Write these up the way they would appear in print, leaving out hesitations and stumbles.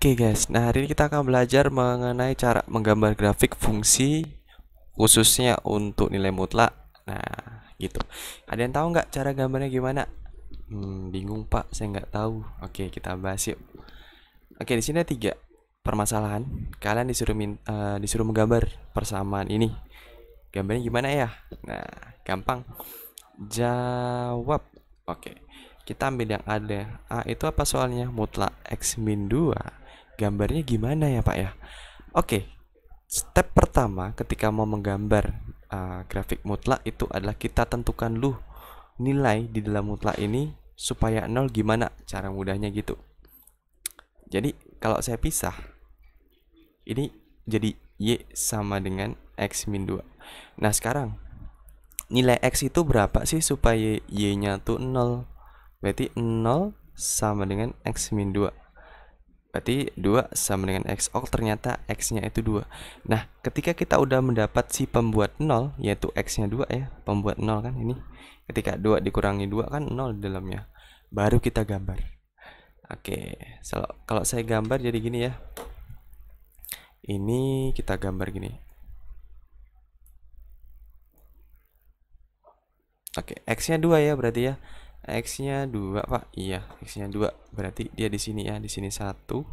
Oke guys, nah hari ini kita akan belajar mengenai cara menggambar grafik fungsi khususnya untuk nilai mutlak. Nah, gitu. Ada yang tahu nggak cara gambarnya gimana? Bingung Pak, saya nggak tahu. Oke, kita bahas yuk. Oke, di sini ada 3 permasalahan. Kalian disuruh menggambar persamaan ini. Gambarnya gimana ya? Nah, gampang. Jawab. Oke. Kita ambil yang ada. A itu apa soalnya? Mutlak X min 2. Gambarnya gimana ya, Pak ya? Oke. Step pertama ketika mau menggambar grafik mutlak itu adalah kita tentukan dulu nilai di dalam mutlak ini supaya 0 gimana cara mudahnya gitu. Jadi kalau saya pisah ini jadi Y sama dengan X min 2. Nah sekarang nilai X itu berapa sih supaya Y-nya tuh 0? Berarti 0 sama dengan X min 2. Berarti 2 sama dengan X. Oh ternyata X-nya itu 2. Nah ketika kita udah mendapat si pembuat 0, yaitu X-nya 2 ya, pembuat 0 kan ini. Ketika 2 dikurangi 2 kan 0 di dalamnya. Baru kita gambar. Oke, kalau saya gambar jadi gini ya. Ini kita gambar gini. Oke, X-nya 2 ya berarti ya. X-nya 2, Pak. Iya, X-nya 2. Berarti dia di sini ya, di sini 1.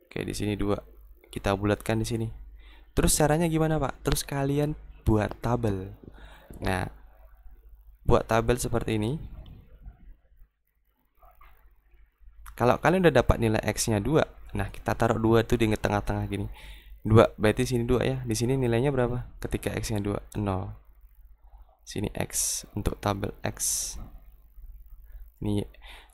Oke, di sini 2. Kita bulatkan di sini. Terus caranya gimana, Pak? Terus kalian buat tabel. Nah, buat tabel seperti ini. Kalau kalian udah dapat nilai X-nya 2, nah kita taruh 2 tuh di tengah-tengah gini. 2, berarti sini 2 ya. Di sini nilainya berapa? Ketika X-nya 2, 0. Sini X untuk tabel X. Nih.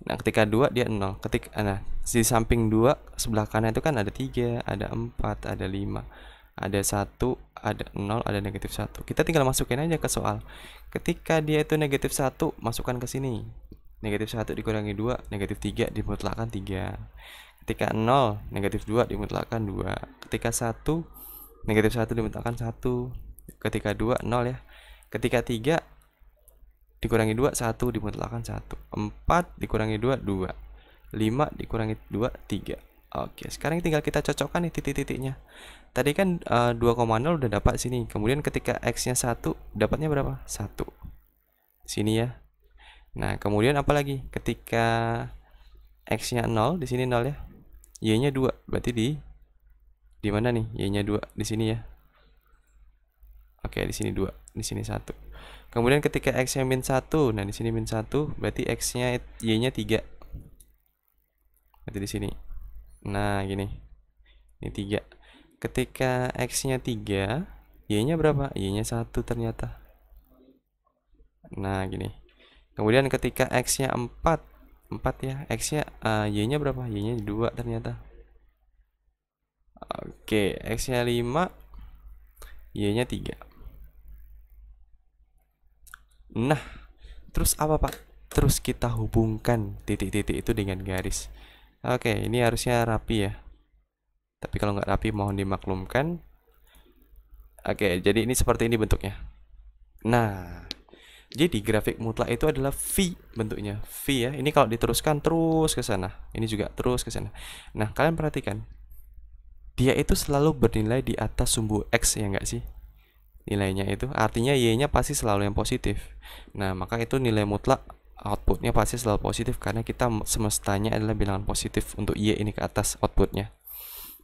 Nah, ketika 2 dia 0. Nah, di samping 2 sebelah kanan itu kan ada 3, ada 4, ada 5, ada 1, ada 0, ada negatif 1. Kita tinggal masukin aja ke soal. Ketika dia itu negatif 1, masukkan ke sini. Negatif 1 dikurangi 2, negatif 3 dimutlakkan 3. Ketika 0, negatif 2 dimutlakkan 2. Ketika 1, negatif 1 dimutlakkan 1. Ketika 2, 0 ya. Ketika 3 dikurangi 2, 1 dimutlakkan 1. 4 dikurangi 2, 2. 5 dikurangi 2, 3. Oke, sekarang tinggal kita cocokkan nih titik-titiknya. Tadi kan 2,0 udah dapat sini. Kemudian ketika X-nya 1, dapatnya berapa? 1. Sini ya. Nah, kemudian apa lagi? Ketika X-nya 0, di sini 0 ya. Y-nya 2. Berarti di mana nih? Y-nya 2 di sini ya. Oke, di sini 2, di sini 1. Kemudian ketika X-nya min 1, nah di sini min 1, berarti X-nya Y-nya 3. Berarti di sini. Nah, gini. Ini 3. Ketika X-nya 3, Y-nya berapa? Y-nya 1 ternyata. Nah, gini. Kemudian ketika X-nya 4 ya. X-nya Y-nya berapa? Y-nya 2 ternyata. Oke, X-nya 5, Y-nya 3. Nah, terus apa Pak? Terus kita hubungkan titik-titik itu dengan garis. Oke, ini harusnya rapi ya. Tapi kalau nggak rapi mohon dimaklumkan. Oke, jadi ini seperti ini bentuknya. Nah, jadi grafik mutlak itu adalah V bentuknya. V ya. Ini kalau diteruskan terus ke sana. Ini juga terus ke sana. Nah, kalian perhatikan. Dia itu selalu bernilai di atas sumbu X ya nggak sih? Nilainya itu artinya Y-nya pasti selalu yang positif. Nah, maka itu nilai mutlak outputnya pasti selalu positif karena kita semestanya adalah bilangan positif untuk Y ini ke atas outputnya.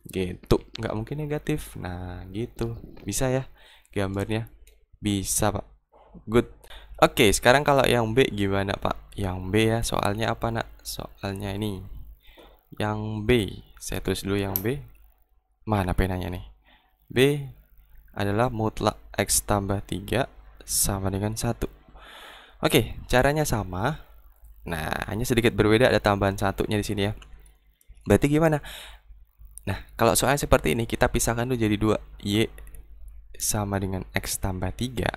Gitu, nggak mungkin negatif. Nah, gitu. Bisa ya gambarnya? Bisa, Pak. Good. Oke, sekarang kalau yang B gimana, Pak? Yang B ya, soalnya apa, Nak? Soalnya ini. Yang B, saya tulis dulu yang B. Mana penanya nih? B adalah mutlak X tambah 3 sama dengan 1. Oke, caranya sama. Nah, hanya sedikit berbeda, ada tambahan satunya di sini ya. Berarti gimana? Nah, kalau soalnya seperti ini, kita pisahkan dulu jadi 2. Y sama dengan X tambah 3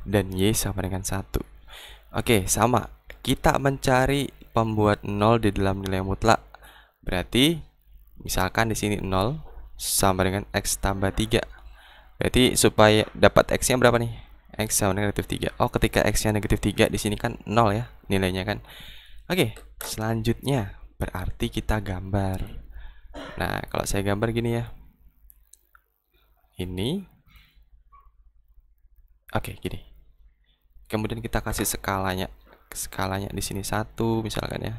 dan Y sama dengan 1. Oke, sama. Kita mencari pembuat 0 di dalam nilai mutlak. Berarti, misalkan di sini 0 sama dengan X tambah 3. Berarti supaya dapat X-nya berapa nih? X sama dengan negatif 3. Oh, ketika X-nya negatif 3 di sini kan 0 ya nilainya kan. Oke, selanjutnya berarti kita gambar. Nah, kalau saya gambar gini ya. Ini. Oke, gini. Kemudian kita kasih skalanya. Skalanya di sini 1 misalkan ya.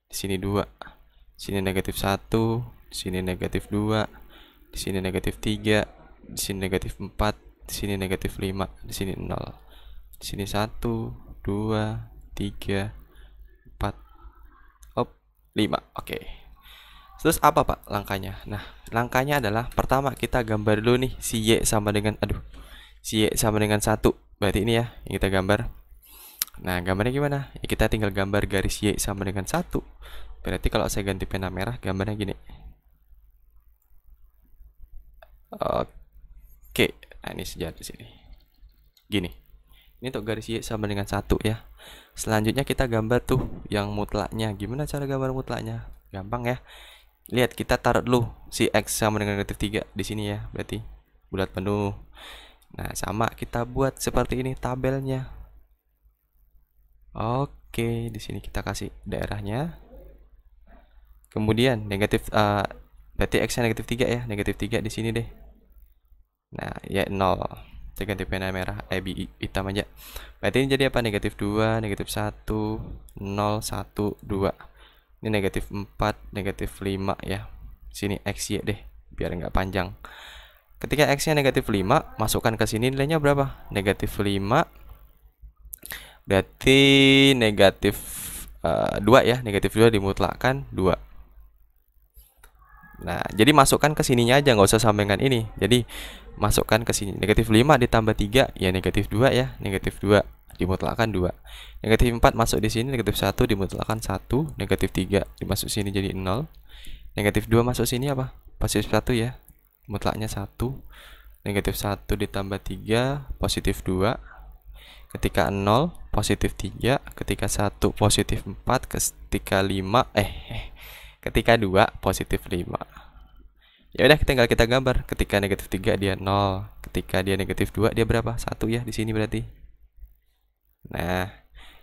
Di sini 2. Di sini negatif 1, di sini negatif 2, di sini negatif 3, di sini negatif 4, di sini negatif 5, di sini 0. Di sini 1, 2, 3, 4, 5. Oke. Terus apa Pak langkahnya? Nah, langkahnya adalah pertama kita gambar dulu nih si Y sama dengan si Y sama dengan 1. Berarti ini ya yang kita gambar. Nah, gambarnya gimana? Ya, kita tinggal gambar garis Y sama dengan 1. Berarti kalau saya ganti pena merah gambarnya gini. Oke. Nah, ini sejajar di sini. Gini. Ini untuk garis Y sama dengan 1 ya. Selanjutnya kita gambar tuh yang mutlaknya. Gimana cara gambar mutlaknya? Gampang ya. Lihat, kita taruh dulu si X sama dengan negatif 3 di sini ya. Berarti bulat penuh. Nah, sama kita buat seperti ini tabelnya. Oke, di sini kita kasih daerahnya. Kemudian negatif berarti X-nya negatif 3 ya. Negatif 3 di sini deh. Nah, ya 0. Saya ganti pena merah, hitam aja. Berarti ini jadi apa? Negatif 2, negatif 1, 0, 1, 2. Ini negatif 4, negatif 5 ya. Sini X, Y deh, biar nggak panjang. Ketika X-nya negatif 5, masukkan ke sini nilainya berapa? Negatif 5. Berarti negatif 2 ya. Negatif 2 dimutlakkan 2. Nah, jadi masukkan ke sininya aja, nggak usah sampaikan ini. Jadi masukkan ke sini. Negatif 5 ditambah 3 ya negatif 2 ya. Negatif 2 dimutlakkan 2. Negatif 4 masuk di sini, negatif 1 dimutlakkan 1. Negatif 3 dimasuk sini jadi 0. Negatif 2 masuk sini apa? Positif 1 ya. Mutlaknya 1. Negatif 1 ditambah 3 positif 2. Ketika 0 positif 3. Ketika 1 positif 4. Ketika 5 ketika 2 positif 5. Ya udah, tinggal kita gambar. Ketika negatif 3 dia 0. Ketika dia negatif 2 dia berapa? 1 ya di sini berarti. Nah,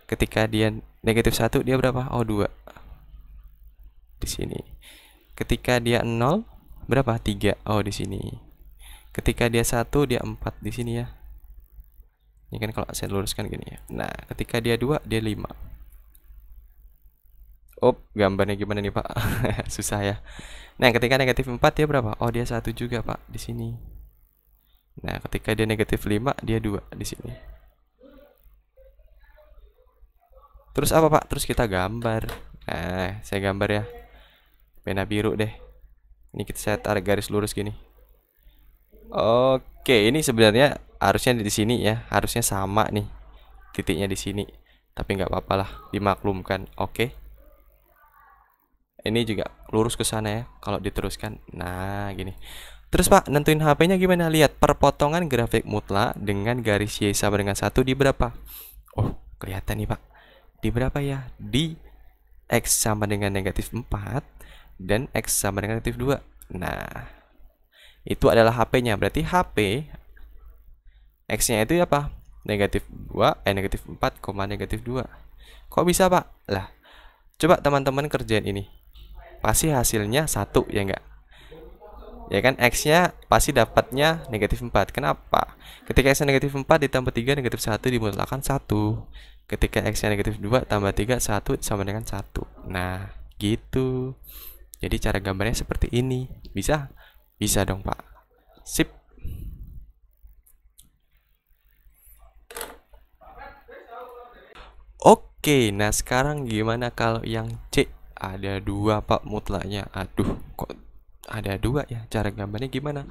ketika dia negatif 1 dia berapa? Oh, 2. Di sini. Ketika dia 0 berapa? 3. Oh, di sini. Ketika dia 1 dia 4 di sini ya. Ini kan kalau saya luruskan gini ya. Nah, ketika dia 2 dia 5. Gambarnya gimana nih, Pak? Susah ya. Nah, ketika negatif 4 dia berapa? Oh, dia 1 juga, Pak, di sini. Nah, ketika dia negatif 5 dia 2 di sini. Terus apa, Pak? Terus kita gambar. Nah, saya gambar ya. Pena biru deh. Ini saya tarik garis lurus gini. Oke, ini sebenarnya harusnya di sini ya. Harusnya sama nih. Titiknya di sini. Tapi nggak apa-apa lah, dimaklumkan. Oke. Ini juga lurus ke sana ya. Kalau diteruskan. Nah, gini. Terus Pak, nentuin HP-nya gimana? Lihat perpotongan grafik mutlak dengan garis Y sama dengan 1 di berapa? Oh, kelihatan nih Pak. Di berapa ya? Di X sama dengan negatif 4 dan X sama dengan negatif 2. Nah, itu adalah HP-nya. Berarti HP X-nya itu apa? Negatif 2, negatif 4, negatif 2. Kok bisa Pak? Lah, coba teman-teman kerjain ini. Pasti hasilnya 1 ya enggak? Ya kan, X-nya pasti dapatnya negatif 4. Kenapa? Ketika X-nya negatif 4 ditambah 3 negatif 1 dimutlakkan 1. Ketika X-nya negatif 2 tambah 3 1 sama dengan 1. Nah, gitu. Jadi cara gambarnya seperti ini. Bisa? Bisa dong, Pak. Sip. Oke, nah sekarang gimana kalau yang C? Ada 2 Pak mutlaknya. Aduh, kok ada 2 ya? Cara gambarnya gimana?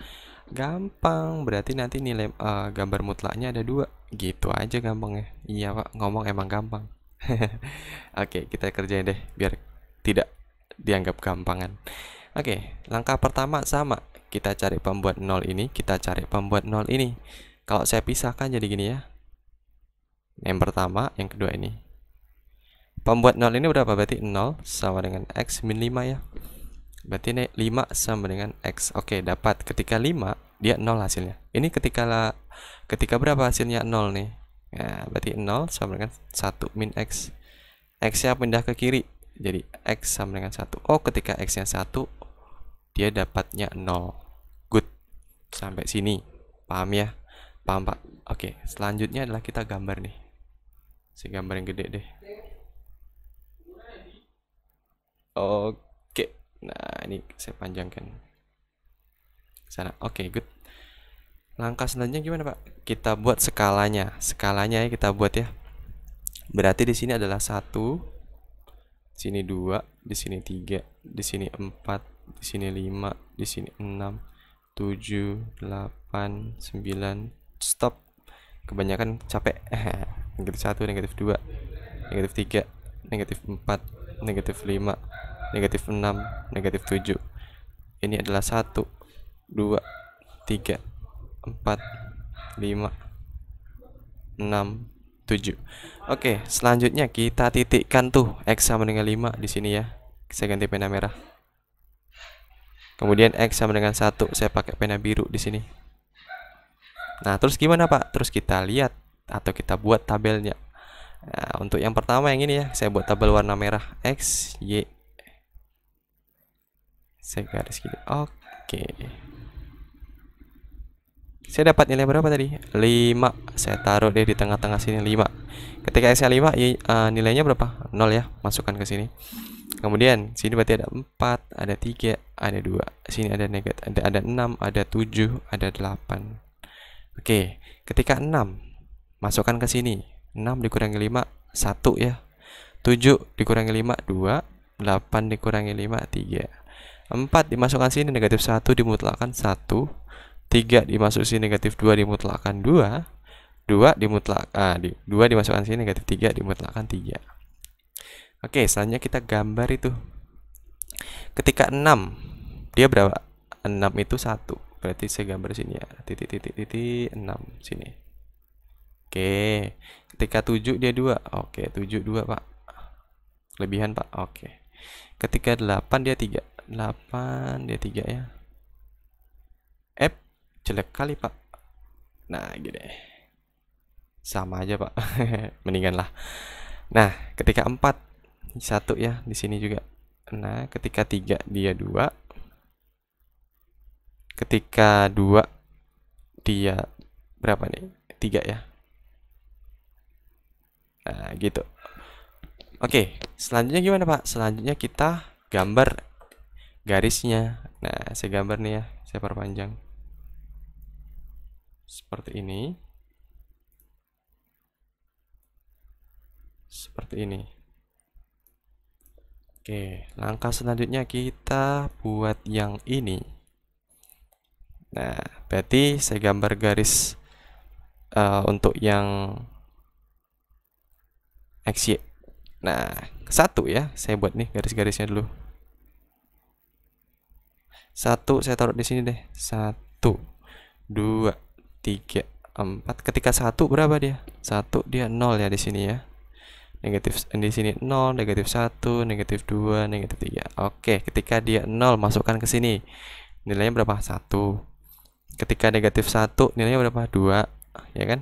Gampang, berarti nanti nilai gambar mutlaknya ada 2. Gitu aja gampangnya. Iya Pak, ngomong emang gampang. Oke, kita kerjain deh biar tidak dianggap gampangan. Oke, langkah pertama sama. Kita cari pembuat 0 ini, kita cari pembuat 0 ini. Kalau saya pisahkan jadi gini ya. Yang pertama, yang kedua ini. Pembuat 0 ini berapa? Berarti 0 sama dengan X min 5 ya. Berarti ini 5 sama dengan X. Oke, dapat. Ketika 5 dia 0 hasilnya. Ini ketika berapa hasilnya? 0 nih. Nah, berarti 0 sama dengan 1 min X. X nya pindah ke kiri, jadi X sama dengan 1. Oh, ketika X nya 1 dia dapatnya 0. Good. Sampai sini. Paham ya? Paham, Pak? Oke, selanjutnya adalah kita gambar nih. Saya gambar yang gede deh. Oke. Nah, ini saya panjangkan sana. Oke, good. Langkah selanjutnya gimana, Pak? Kita buat skalanya. Skalanya ya kita buat ya. Berarti di sini adalah 1, di sini 2, di sini 3, di sini 4, di sini 5, di sini 6, 7, 8, 9. Stop. Kebanyakan capek. Negatif 1, negatif 2, negatif 3, negatif 4, negatif 5, negatif 6, negatif 7. Ini adalah 1, 2, 3, 4, 5, 6, 7. Oke, selanjutnya kita titikkan tuh X sama dengan 5 di sini ya. Saya ganti pena merah. Kemudian X sama dengan 1, saya pakai pena biru di sini. Nah, terus gimana, Pak? Terus kita lihat atau kita buat tabelnya. Nah, untuk yang pertama yang ini ya, saya buat tabel warna merah X, Y. Saya garis gini. Oke. Saya dapat nilai berapa tadi? 5. Saya taruh deh di tengah-tengah sini 5. Ketika X-nya 5, nilainya berapa? 0 ya. Masukkan ke sini. Kemudian sini berarti ada 4, ada 3, ada 2. Sini ada negatif, ada 6, ada 7, ada 8. Oke, ketika 6 masukkan ke sini. 6 dikurangi 5, 1 ya. 7 dikurangi 5, 2. 8 dikurangi 5, 3. 4 dimasukkan sini, negatif 1 dimutlakkan 1. 3 dimasuk sini, negatif 2 dimutlakkan 2. 2 dimasukkan sini, negatif 3 dimutlakkan 3. Oke, selanjutnya kita gambar itu. Ketika 6, dia berapa? 6 itu 1. Berarti saya gambar sini ya. Titik 6 sini. Oke. Ketika 7 dia 2. Oke, 7 2, Pak. Kelebihan, Pak. Oke. Ketika 8 dia 3. 8 dia 3 ya. Jelek kali, Pak. Nah, gini. Sama aja, Pak. Mendingan lah. Nah, ketika 4 1 ya di sini juga. Nah, ketika 3 dia 2. Ketika 2 dia berapa nih? 3 ya. Nah, gitu. Oke, selanjutnya gimana, Pak? Selanjutnya kita gambar garisnya. Nah, saya gambar nih ya. Saya perpanjang. Seperti ini. Seperti ini. Oke, langkah selanjutnya kita buat yang ini. Nah, berarti saya gambar garis untuk yang XY. Nah, satu ya, saya buat nih garis-garisnya dulu. 1 saya taruh di sini deh. 1, 2, 3, 4. Ketika 1 berapa dia? 1 dia 0 ya di sini ya. Negatif di sini 0, negatif 1, negatif 2, negatif 3. Oke, ketika dia 0 masukkan ke sini. Nilainya berapa? 1. Ketika negatif 1 nilainya berapa? 2, ya kan?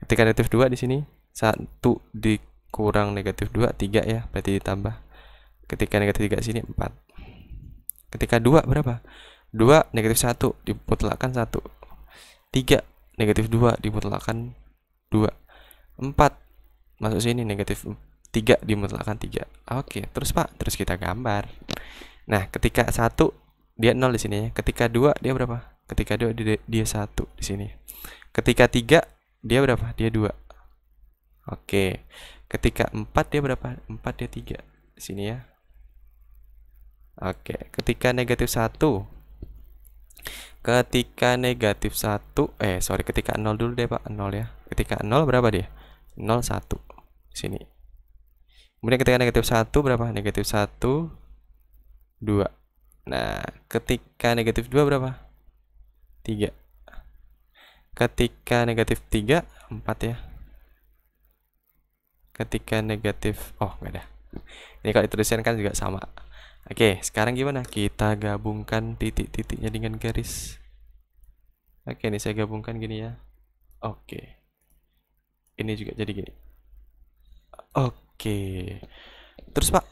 Ketika negatif 2 di sini 1 dikurang negatif 2 3 ya, berarti ditambah. Ketika negatif 3 sini 4. Ketika 2 berapa? 2 negatif 1 dimutlakkan 1. 3 negatif 2 dimutlakkan 2. 4 masuk sini, negatif 3 dimutlakkan 3. Oke, terus Pak, terus kita gambar. Nah, ketika 1 dia 0 di sini ya. Ketika 2 dia berapa? Ketika 2 dia 1 di sini. Ketika 3 dia berapa? Dia 2. Oke. Ketika 4 dia berapa? 4 dia 3 di sini ya. Oke, ketika negatif 1. Ketika negatif 1, ketika 0 dulu deh, Pak. 0 ya. Ketika 0 berapa dia? 0 1 sini. Kemudian ketika negatif 1 berapa? Negatif 1 2. Nah, ketika negatif 2 berapa? 3. Ketika negatif 3 4 ya. Ketika negatif enggak ada. Ini kalau dituliskan kan juga sama. Oke, sekarang gimana? Kita gabungkan titik-titiknya dengan garis. Oke, ini saya gabungkan gini ya. Oke. Ini juga jadi gini. Oke. Terus Pak,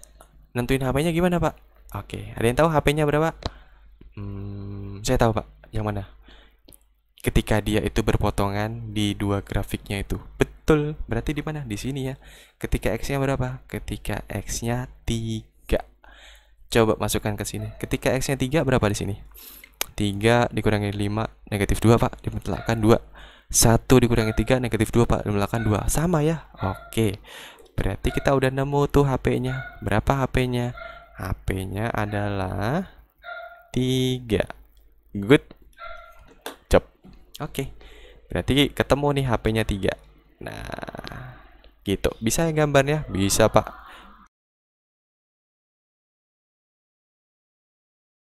nentuin HP-nya gimana Pak? Oke, ada yang tahu HP-nya berapa? Saya tahu Pak, yang mana? Ketika dia itu berpotongan di dua grafiknya itu. Betul, berarti di mana? Di sini ya. Ketika X-nya berapa? Ketika X-nya 3. Coba masukkan ke sini. Ketika X-nya 3 berapa di sini? 3 dikurangi 5, negatif 2 Pak, dimutlakkan 2. 1 dikurangi 3, negatif 2 Pak, dimutlakkan 2. Sama ya? Oke. Berarti kita udah nemu tuh HP-nya. Berapa HP-nya? HP-nya adalah 3. Good job. Oke. Berarti ketemu nih HP-nya 3. Nah, gitu. Bisa ya gambarnya? Bisa Pak.